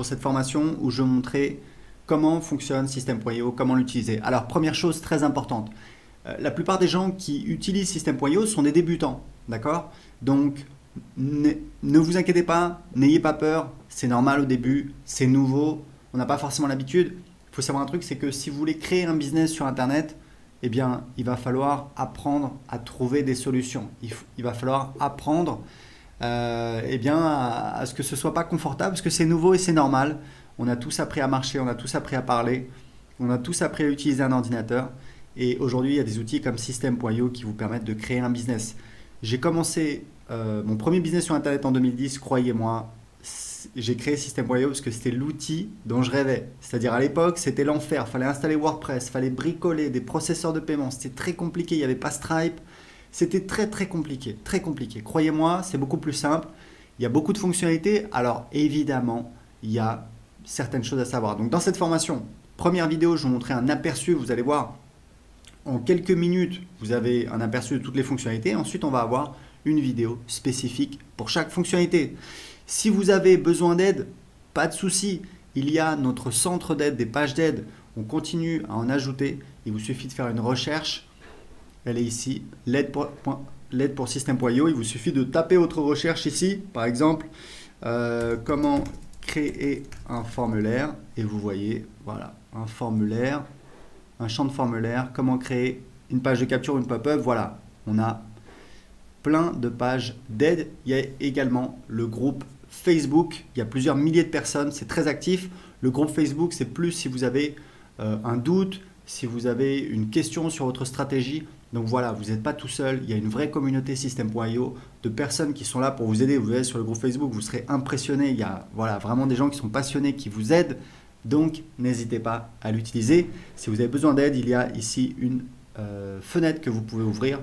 pour cette formation où je vais vous montrer comment fonctionne System.io, comment l'utiliser. Alors, première chose très importante, la plupart des gens qui utilisent System.io sont des débutants, d'accord? Donc, ne vous inquiétez pas, n'ayez pas peur, c'est normal au début, c'est nouveau, on n'a pas forcément l'habitude. Il faut savoir un truc, c'est que si vous voulez créer un business sur Internet, eh bien, il va falloir apprendre à trouver des solutions. Il va falloir apprendre eh bien, à ce que ce ne soit pas confortable, parce que c'est nouveau et c'est normal. On a tous appris à marcher, on a tous appris à parler, on a tous appris à utiliser un ordinateur. Et aujourd'hui, il y a des outils comme System.io qui vous permettent de créer un business. J'ai commencé mon premier business sur Internet en 2010, croyez-moi. J'ai créé System.io parce que c'était l'outil dont je rêvais. C'est-à-dire à l'époque, c'était l'enfer. Il fallait installer WordPress, il fallait bricoler des processeurs de paiement. C'était très compliqué, il n'y avait pas Stripe. C'était très compliqué, très compliqué. Croyez-moi, c'est beaucoup plus simple. Il y a beaucoup de fonctionnalités. Alors évidemment, il y a certaines choses à savoir. Donc dans cette formation, première vidéo, je vais vous montrer un aperçu. Vous allez voir, en quelques minutes, vous avez un aperçu de toutes les fonctionnalités. Ensuite, on va avoir une vidéo spécifique pour chaque fonctionnalité. Si vous avez besoin d'aide, pas de souci. Il y a notre centre d'aide, des pages d'aide. On continue à en ajouter. Il vous suffit de faire une recherche. Elle est ici, l'aide pour System.io. Il vous suffit de taper votre recherche ici. Par exemple, comment créer un formulaire. Et vous voyez, voilà, un formulaire, un champ de formulaire. Comment créer une page de capture, une pop-up. Voilà, on a plein de pages d'aide. Il y a également le groupe Facebook, il y a plusieurs milliers de personnes, c'est très actif. Le groupe Facebook, c'est plus si vous avez un doute, si vous avez une question sur votre stratégie. Donc voilà, vous n'êtes pas tout seul, il y a une vraie communauté System.io de personnes qui sont là pour vous aider. Vous allez sur le groupe Facebook, vous serez impressionné. Il y a voilà, vraiment des gens qui sont passionnés, qui vous aident. Donc n'hésitez pas à l'utiliser. Si vous avez besoin d'aide, il y a ici une fenêtre que vous pouvez ouvrir.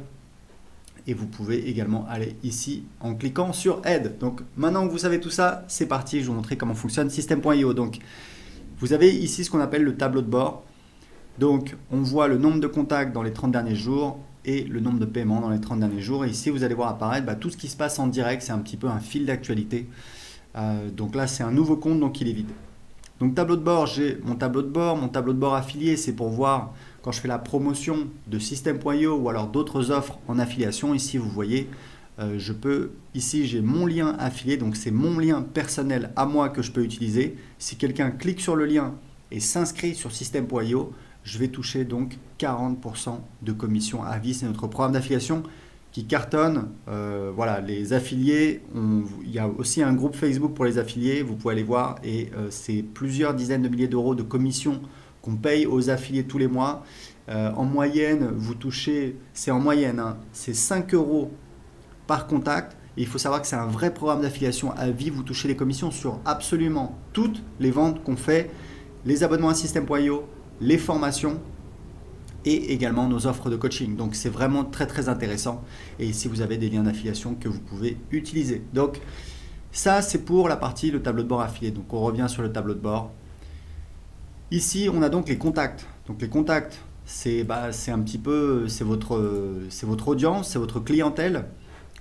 Et vous pouvez également aller ici en cliquant sur aide. Donc maintenant que vous savez tout ça, c'est parti, je vais vous montrer comment fonctionne System.io. Donc vous avez ici ce qu'on appelle le tableau de bord. Donc on voit le nombre de contacts dans les 30 derniers jours et le nombre de paiements dans les 30 derniers jours. Et ici vous allez voir apparaître tout ce qui se passe en direct, c'est un petit peu un fil d'actualité. Donc là c'est un nouveau compte, donc il est vide. Donc tableau de bord, j'ai mon tableau de bord affilié, c'est pour voir quand je fais la promotion de System.io ou alors d'autres offres en affiliation. Ici vous voyez, ici j'ai mon lien affilié, donc c'est mon lien personnel à moi que je peux utiliser. Si quelqu'un clique sur le lien et s'inscrit sur System.io, je vais toucher donc 40% de commission à vie. C'est notre programme d'affiliation qui cartonne. Voilà, les affiliés, il y a aussi un groupe Facebook pour les affiliés, vous pouvez aller voir, et c'est plusieurs dizaines de milliers d'euros de commissions qu'on paye aux affiliés tous les mois. En moyenne, vous touchez, c'est en moyenne, hein, c'est 5 euros par contact. Et il faut savoir que c'est un vrai programme d'affiliation à vie. Vous touchez les commissions sur absolument toutes les ventes qu'on fait, les abonnements à System.io, les formations et également nos offres de coaching. Donc c'est vraiment très intéressant. Et ici vous avez des liens d'affiliation que vous pouvez utiliser. Donc ça c'est pour la partie le tableau de bord affilié. Donc on revient sur le tableau de bord. Ici on a donc les contacts. Donc les contacts c'est un petit peu c'est votre audience, c'est votre clientèle.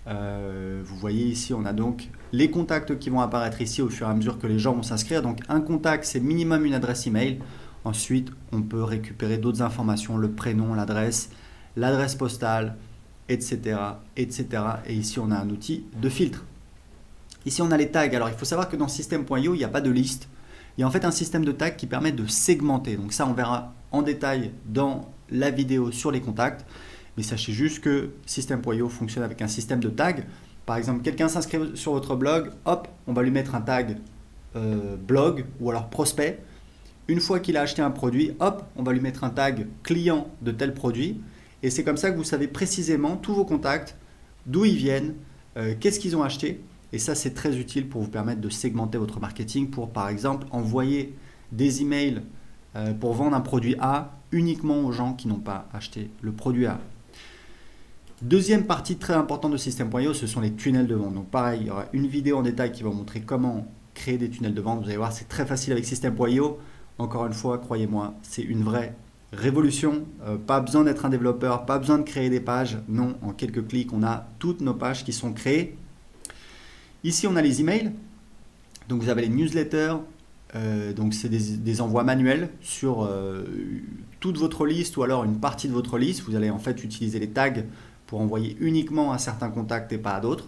Vous voyez ici on a donc les contacts qui vont apparaître ici au fur et à mesure que les gens vont s'inscrire. Donc un contact c'est minimum une adresse email. Ensuite, on peut récupérer d'autres informations, le prénom, l'adresse postale, etc., etc. Et ici, on a un outil de filtre. Ici, on a les tags. Alors, il faut savoir que dans System.io, il n'y a pas de liste. Il y a en fait un système de tags qui permet de segmenter. Donc ça, on verra en détail dans la vidéo sur les contacts. Mais sachez juste que System.io fonctionne avec un système de tags. Par exemple, quelqu'un s'inscrit sur votre blog, hop, on va lui mettre un tag blog ou alors prospect. Une fois qu'il a acheté un produit, hop, on va lui mettre un tag client de tel produit. Et c'est comme ça que vous savez précisément tous vos contacts, d'où ils viennent, qu'est-ce qu'ils ont acheté. Et ça, c'est très utile pour vous permettre de segmenter votre marketing pour, par exemple, envoyer des emails pour vendre un produit A uniquement aux gens qui n'ont pas acheté le produit A. Deuxième partie très importante de System.io, ce sont les tunnels de vente. Donc pareil, il y aura une vidéo en détail qui va vous montrer comment créer des tunnels de vente. Vous allez voir, c'est très facile avec System.io. Encore une fois, croyez-moi, c'est une vraie révolution. Pas besoin d'être un développeur, pas besoin de créer des pages. Non, en quelques clics, on a toutes nos pages qui sont créées. Ici, on a les emails. Donc, vous avez les newsletters, Donc c'est des envois manuels sur toute votre liste ou alors une partie de votre liste. Vous allez en fait utiliser les tags pour envoyer uniquement à certains contacts et pas à d'autres.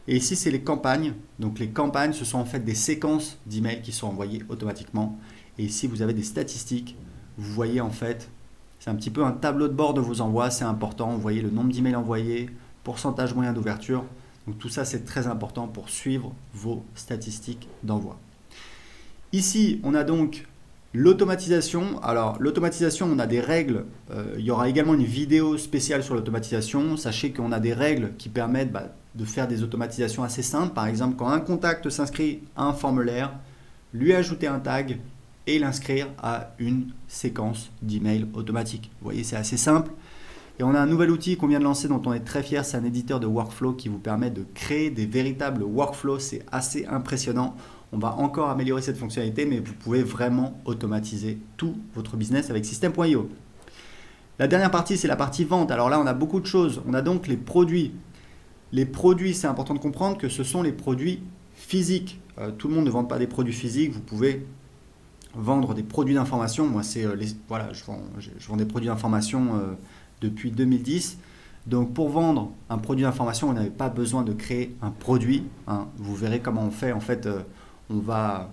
Et ici, c'est les campagnes. Donc les campagnes, ce sont en fait des séquences d'emails qui sont envoyées automatiquement. Et ici, vous avez des statistiques. Vous voyez en fait, c'est un petit peu un tableau de bord de vos envois. C'est important. Vous voyez le nombre d'emails envoyés, pourcentage moyen d'ouverture. Donc tout ça, c'est très important pour suivre vos statistiques d'envoi. Ici, on a donc l'automatisation. Alors, l'automatisation, on a des règles. Il y aura également une vidéo spéciale sur l'automatisation. Sachez qu'on a des règles qui permettent de faire des automatisations assez simples. Par exemple, quand un contact s'inscrit à un formulaire, lui ajouter un tag et l'inscrire à une séquence d'emails automatique. Vous voyez, c'est assez simple. Et on a un nouvel outil qu'on vient de lancer dont on est très fier. C'est un éditeur de workflow qui vous permet de créer des véritables workflows. C'est assez impressionnant. On va encore améliorer cette fonctionnalité, mais vous pouvez vraiment automatiser tout votre business avec System.io. La dernière partie, c'est la partie vente. Alors là, on a beaucoup de choses. On a donc les produits. Les produits, c'est important de comprendre que ce sont les produits physiques. Tout le monde ne vend pas des produits physiques. Vous pouvez vendre des produits d'information. Moi, voilà, je vends des produits d'information depuis 2010. Donc pour vendre un produit d'information, vous n'avez pas besoin de créer un produit. Vous verrez comment on fait. En fait, on va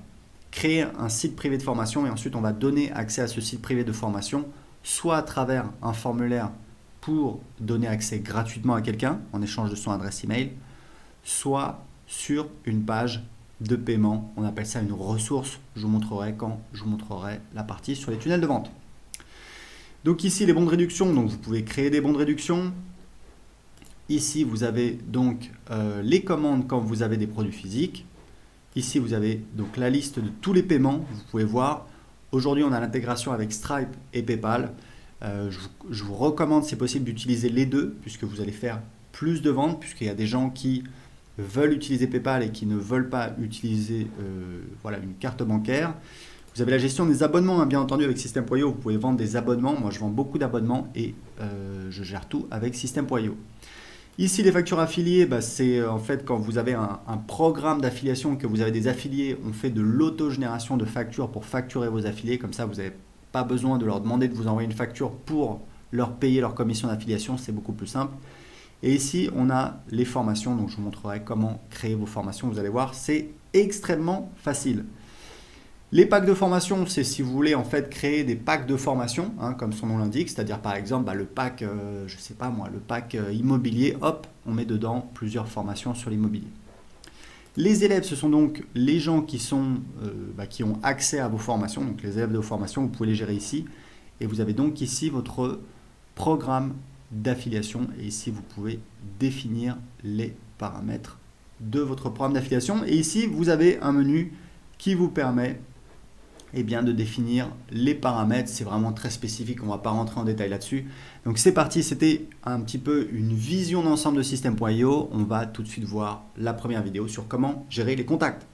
créer un site privé de formation et ensuite on va donner accès à ce site privé de formation, soit à travers un formulaire pour donner accès gratuitement à quelqu'un en échange de son adresse email, soit sur une page de paiement. On appelle ça une ressource. Je vous montrerai quand je vous montrerai la partie sur les tunnels de vente. Donc ici les bons de réduction, donc vous pouvez créer des bons de réduction. Ici vous avez donc les commandes quand vous avez des produits physiques. Ici vous avez donc la liste de tous les paiements. Vous pouvez voir, aujourd'hui on a l'intégration avec Stripe et PayPal. Je vous recommande si possible d'utiliser les deux puisque vous allez faire plus de ventes, puisqu'il y a des gens qui veulent utiliser PayPal et qui ne veulent pas utiliser une carte bancaire. Vous avez la gestion des abonnements, bien entendu, avec System.io. Vous pouvez vendre des abonnements. Moi, je vends beaucoup d'abonnements et je gère tout avec System.io. Ici, les factures affiliées, c'est en fait quand vous avez un programme d'affiliation, que vous avez des affiliés, on fait de l'autogénération de factures pour facturer vos affiliés. Comme ça, vous n'avez pas besoin de leur demander de vous envoyer une facture pour leur payer leur commission d'affiliation. C'est beaucoup plus simple. Et ici, on a les formations. Donc, je vous montrerai comment créer vos formations. Vous allez voir, c'est extrêmement facile. Les packs de formation, c'est si vous voulez en fait créer des packs de formation, comme son nom l'indique, c'est-à-dire par exemple le pack, le pack immobilier, hop, on met dedans plusieurs formations sur l'immobilier. Les élèves, ce sont donc les gens qui ont accès à vos formations, donc les élèves de vos formations, vous pouvez les gérer ici. Et vous avez donc ici votre programme d'affiliation et ici vous pouvez définir les paramètres de votre programme d'affiliation. Et ici, vous avez un menu qui vous permet de définir les paramètres. C'est vraiment très spécifique, on ne va pas rentrer en détail là-dessus. Donc c'est parti, c'était un petit peu une vision d'ensemble de System.io. On va tout de suite voir la première vidéo sur comment gérer les contacts.